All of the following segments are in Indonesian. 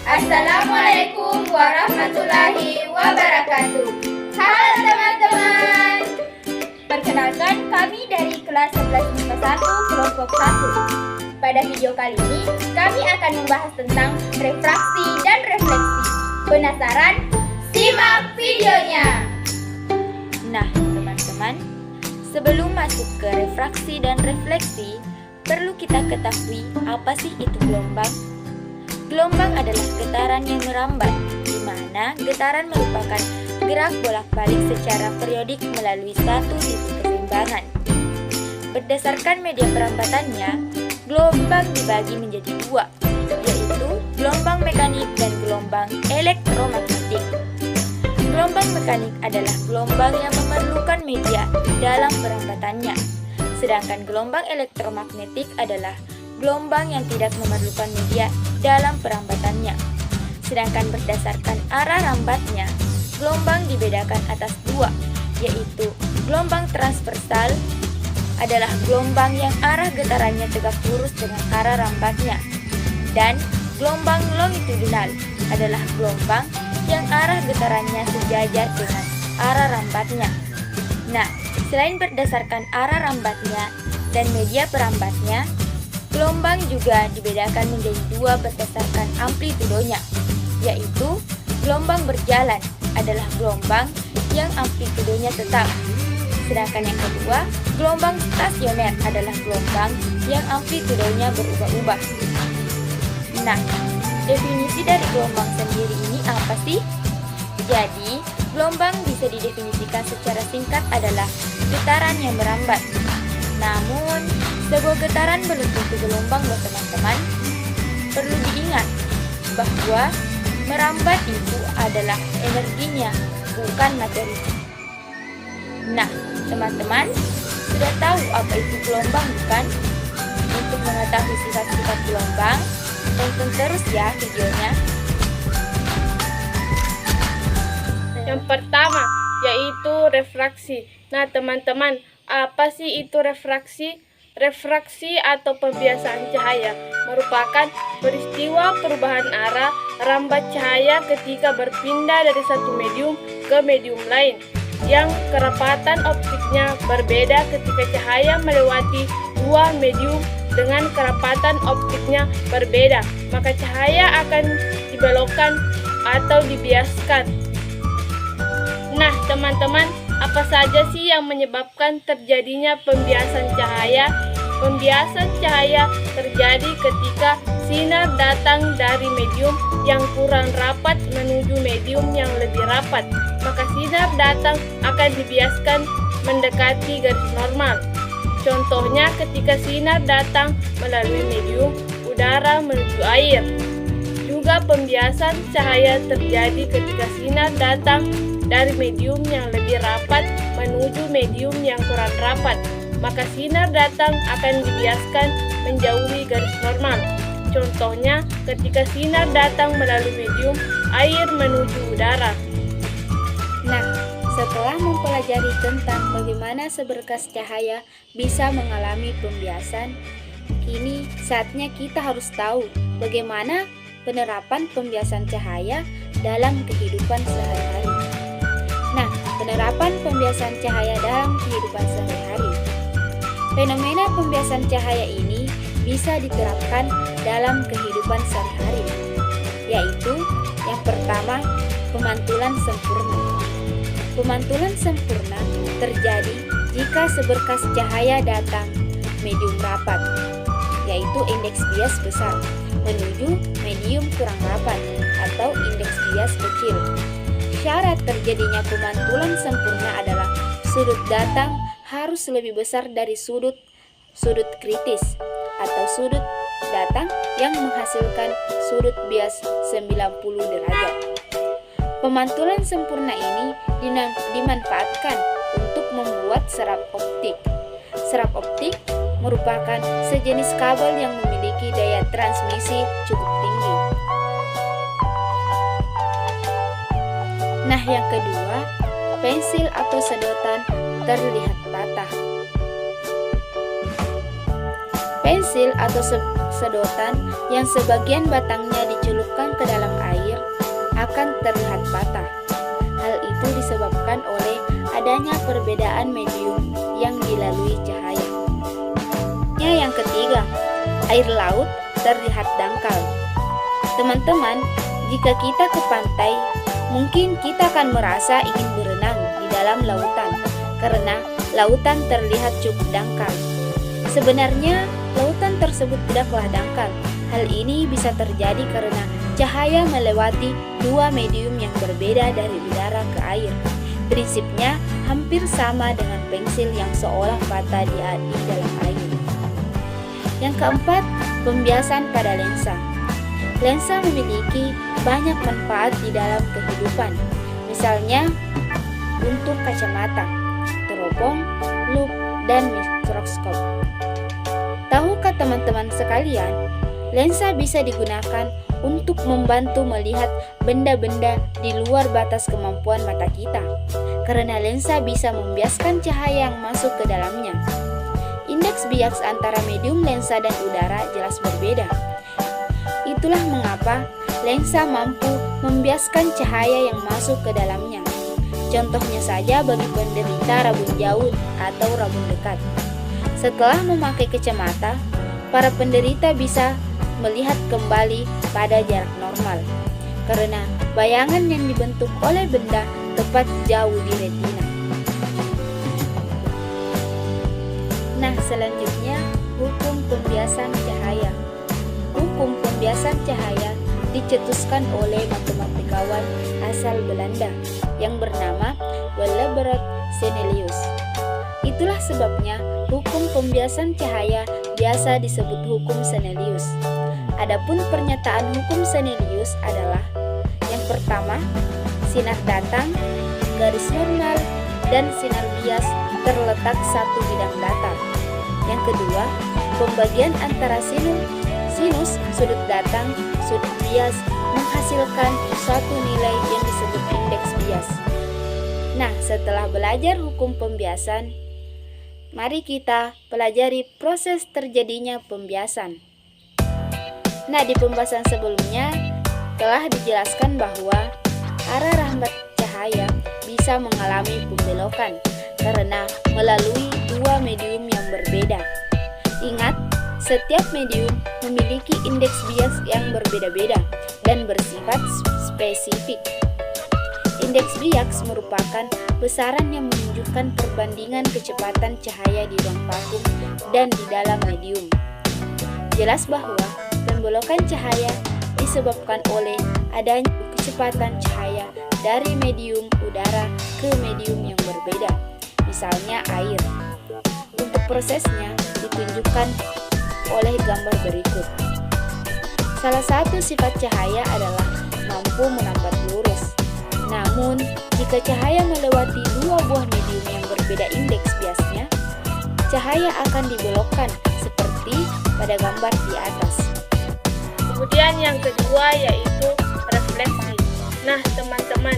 Assalamualaikum warahmatullahi wabarakatuh. Halo teman-teman. Perkenalkan, kami dari kelas 11 MIPA 1 kelompok 1. Pada video kali ini, kami akan membahas tentang refraksi dan refleksi. Penasaran? Simak videonya. Nah, teman-teman, sebelum masuk ke refraksi dan refleksi, perlu kita ketahui apa sih itu gelombang? Gelombang adalah getaran yang merambat, di mana getaran merupakan gerak bolak-balik secara periodik melalui satu titik keseimbangan. Berdasarkan media perambatannya, gelombang dibagi menjadi dua, yaitu gelombang mekanik dan gelombang elektromagnetik. Gelombang mekanik adalah gelombang yang memerlukan media dalam perambatannya, sedangkan gelombang elektromagnetik adalah gelombang yang tidak memerlukan media dalam perambatannya. Sedangkan berdasarkan arah rambatnya, gelombang dibedakan atas dua, yaitu gelombang transversal adalah gelombang yang arah getarannya tegak lurus dengan arah rambatnya, dan gelombang longitudinal adalah gelombang yang arah getarannya sejajar dengan arah rambatnya. Nah, selain berdasarkan arah rambatnya dan media perambatnya, gelombang juga dibedakan menjadi dua berdasarkan amplitudonya, yaitu gelombang berjalan adalah gelombang yang amplitudonya tetap. Sedangkan yang kedua, gelombang stasioner adalah gelombang yang amplitudonya berubah-ubah. Nah, definisi dari gelombang sendiri ini apa sih? Jadi, gelombang bisa didefinisikan secara singkat adalah getaran yang merambat. Namun, sebuah getaran belum tentu gelombang loh teman-teman. Perlu diingat bahwa merambat itu adalah energinya, bukan materi. Nah, teman-teman, sudah tahu apa itu gelombang bukan? Untuk mengetahui sifat-sifat gelombang, tonton terus ya videonya. Yang pertama, yaitu refraksi. Nah, teman-teman, apa sih itu refraksi? Refraksi atau pembiasaan cahaya merupakan peristiwa perubahan arah rambat cahaya ketika berpindah dari satu medium ke medium lain, yang kerapatan optiknya berbeda ketika cahaya melewati dua medium dengan kerapatan optiknya berbeda, maka cahaya akan dibelokkan atau dibiaskan. Nah, teman-teman, apa saja sih yang menyebabkan terjadinya pembiasan cahaya? Pembiasan cahaya terjadi ketika sinar datang dari medium yang kurang rapat menuju medium yang lebih rapat, maka sinar datang akan dibiaskan mendekati garis normal. Contohnya ketika sinar datang melalui medium udara menuju air. Juga pembiasan cahaya terjadi ketika sinar datang dari medium yang lebih rapat menuju medium yang kurang rapat, maka sinar datang akan dibiaskan menjauhi garis normal. Contohnya ketika sinar datang melalui medium air menuju udara. Nah, setelah mempelajari tentang bagaimana seberkas cahaya bisa mengalami pembiasan, kini saatnya kita harus tahu bagaimana penerapan pembiasan cahaya dalam kehidupan sehari-hari. Nah, penerapan pembiasan cahaya dalam kehidupan sehari-hari. Fenomena pembiasan cahaya ini bisa diterapkan dalam kehidupan sehari-hari, yaitu yang pertama, pemantulan sempurna. Pemantulan sempurna terjadi jika seberkas cahaya datang medium rapat, yaitu indeks bias besar, menuju medium kurang rapat atau indeks bias kecil. Syarat terjadinya pemantulan sempurna adalah sudut datang harus lebih besar dari sudut kritis atau sudut datang yang menghasilkan sudut bias 90 derajat. Pemantulan sempurna ini dimanfaatkan untuk membuat serap optik. Serap optik merupakan sejenis kabel yang memiliki daya transmisi cukup tinggi. Nah, yang kedua, pensil atau sedotan terlihat patah. Pensil atau sedotan yang sebagian batangnya dicelupkan ke dalam air akan terlihat patah. Hal itu disebabkan oleh adanya perbedaan medium yang dilalui cahaya. Yang ketiga, air laut terlihat dangkal. Teman-teman, jika kita ke pantai, mungkin kita akan merasa ingin berenang di dalam lautan karena lautan terlihat cukup dangkal. Sebenarnya, lautan tersebut tidaklah dangkal. Hal ini bisa terjadi karena cahaya melewati dua medium yang berbeda dari udara ke air. Prinsipnya hampir sama dengan pensil yang seolah patah di dalam air. Yang keempat, pembiasan pada lensa. Lensa memiliki banyak manfaat di dalam kehidupan. Misalnya untuk kacamata, teropong, lup, dan mikroskop. Tahukah teman-teman sekalian, lensa bisa digunakan untuk membantu melihat benda-benda di luar batas kemampuan mata kita, karena lensa bisa membiaskan cahaya yang masuk ke dalamnya. Indeks bias antara medium lensa dan udara jelas berbeda. Itulah mengapa lensa mampu membiaskan cahaya yang masuk ke dalamnya. Contohnya saja bagi penderita rabun jauh atau rabun dekat. Setelah memakai kacamata, para penderita bisa melihat kembali pada jarak normal karena bayangan yang dibentuk oleh benda tepat jauh di retina. Nah, selanjutnya hukum pembiasan cahaya. Hukum pembiasan cahaya dicetuskan oleh matematikawan asal Belanda yang bernama Willebroord Cornelius. Itulah sebabnya hukum pembiasan cahaya biasa disebut hukum Cornelius. Adapun pernyataan hukum Cornelius adalah: yang pertama, sinar datang, garis normal, dan sinar bias terletak satu bidang datar. Yang kedua, pembagian antara sinus, sudut datang, sudut bias menghasilkan suatu nilai yang disebut indeks bias. Nah, setelah belajar hukum pembiasan, mari kita pelajari proses terjadinya pembiasan. Nah, di pembahasan sebelumnya telah dijelaskan bahwa arah rahmat cahaya bisa mengalami pembelokan karena melalui dua medium yang berbeda. Ingat, setiap medium memiliki indeks bias yang berbeda-beda dan bersifat spesifik. Indeks bias merupakan besaran yang menunjukkan perbandingan kecepatan cahaya di ruang vakum dan di dalam medium. Jelas bahwa pembelokan cahaya disebabkan oleh adanya kecepatan cahaya dari medium udara ke medium yang berbeda, misalnya air. Untuk prosesnya ditunjukkan oleh gambar berikut. Salah satu sifat cahaya adalah mampu menambat lurus. Namun, jika cahaya melewati dua buah medium yang berbeda indeks biasnya, cahaya akan dibelokkan seperti pada gambar di atas. Kemudian yang kedua yaitu refleksi. Nah, teman-teman,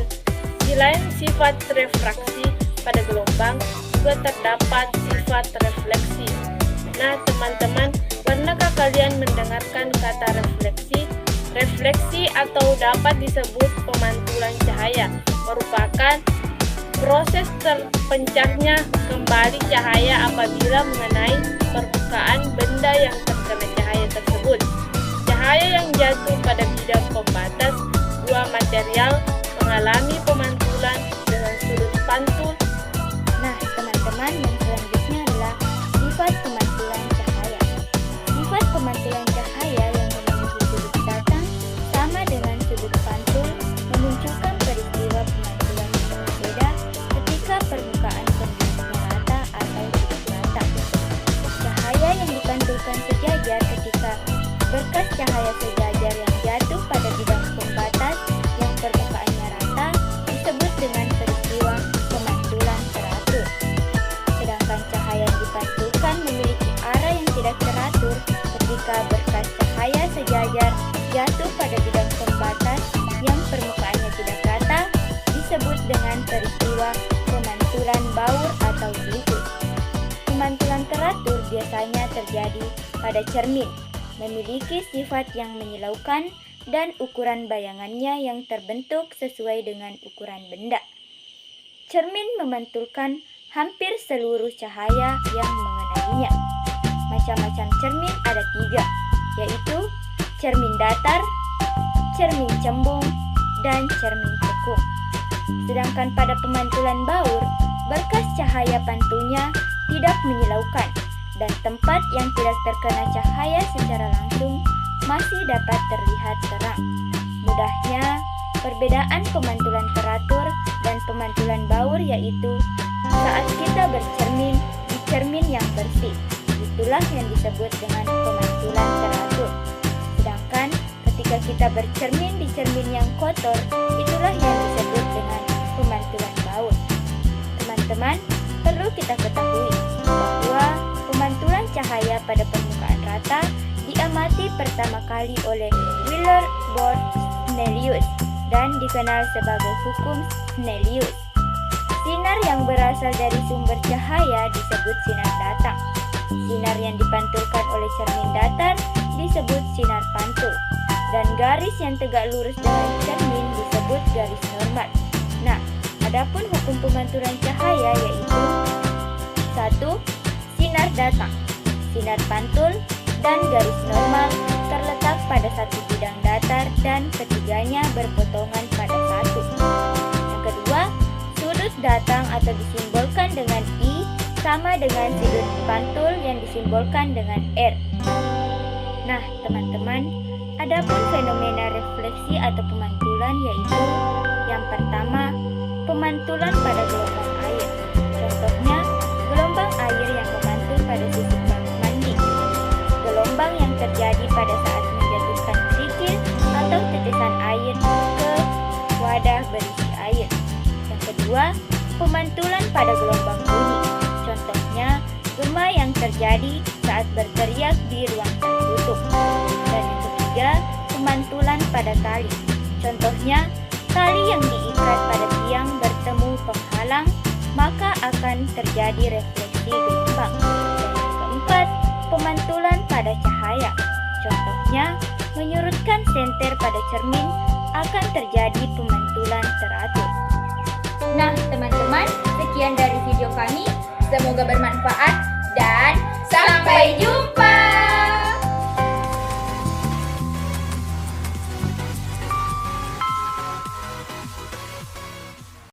selain sifat refraksi pada gelombang, juga terdapat sifat refleksi. Nah, teman-teman, pernahkah kalian mendengarkan kata refleksi? Refleksi atau dapat disebut pemantulan cahaya merupakan proses terpencarnya kembali cahaya apabila mengenai permukaan benda yang terkena cahaya tersebut. Cahaya yang jatuh pada bidang pembatas dua material mengalami pemantulan dengan sudut pantul. Nah, teman-teman, yang selanjutnya adalah sifat pemantulan cahaya. Sifat pemantulan cahaya yang memenuhi sudut datang sama dengan sudut pantul memunculkan peristiwa pemantulan yang berbeda ketika permukaan kondisinya rata atau tidak rata. Cahaya yang dipantulkan sejajar ketika berkas cahaya sejajar yang jatuh pada bidang pembatas yang permukaannya rata disebut dengan peristiwa pemantulan teratur. Sedangkan cahaya yang dipantulkan memiliki arah yang tidak teratur ketika berkas cahaya sejajar jatuh pada bidang pembatas yang permukaannya tidak rata disebut dengan peristiwa pemantulan baur atau diffus. Pemantulan teratur biasanya terjadi terjadi pada cermin, memiliki sifat yang menyilaukan dan ukuran bayangannya yang terbentuk sesuai dengan ukuran benda. Cermin memantulkan hampir seluruh cahaya yang mengenainya. Macam-macam cermin ada 3, yaitu cermin datar, cermin cembung, dan cermin cekung. Sedangkan pada pemantulan baur, berkas cahaya pantulnya tidak menyilaukan dan tempat yang tidak terkena cahaya secara langsung masih dapat terlihat terang. Mudahnya, perbedaan pemantulan teratur dan pemantulan baur yaitu saat kita bercermin di cermin yang bersih, itulah yang disebut dengan pemantulan teratur. Sedangkan ketika kita bercermin di cermin yang kotor, itulah yang disebut dengan pemantulan baur. Teman-teman, perlu kita ketahui bahwa pemantulan cahaya pada permukaan rata diamati pertama kali oleh Wilbur Snellius dan dikenal sebagai hukum Snellius. Sinar yang berasal dari sumber cahaya disebut sinar datang. Sinar yang dipantulkan oleh cermin datar disebut sinar pantul. Dan garis yang tegak lurus dengan cermin disebut garis normal. Nah, adapun hukum pemantulan cahaya yaitu 1. Sinar datang, sinar pantul, dan garis normal terletak pada satu bidang datar dan ketiganya berpotongan pada satu. Yang kedua, sudut datang atau disimbolkan dengan I sama dengan sudut pantul yang disimbolkan dengan R. Nah, teman-teman, adapun fenomena refleksi atau pemantulan yaitu yang pertama, pemantulan pada gelombang air. Contohnya, gelombang air yang memantul pada sisi bak mandi. Gelombang yang terjadi pada saat menjatuhkan kerikil atau tetesan air ke wadah berisi air. Yang kedua, pemantulan pada gelombang bunyi. Contohnya, gema yang terjadi saat berteriak di ruang tertutup. Dan yang ketiga, pemantulan pada tali. Contohnya, tali yang diikat pada tiang bertemu penghalang, maka akan terjadi refleksi gelombang. Dan yang keempat, pemantulan pada cahaya. Contohnya, menyurutkan senter pada cermin akan terjadi pemantulan teratur. Nah, teman-teman, sekian dari video kami. Semoga bermanfaat.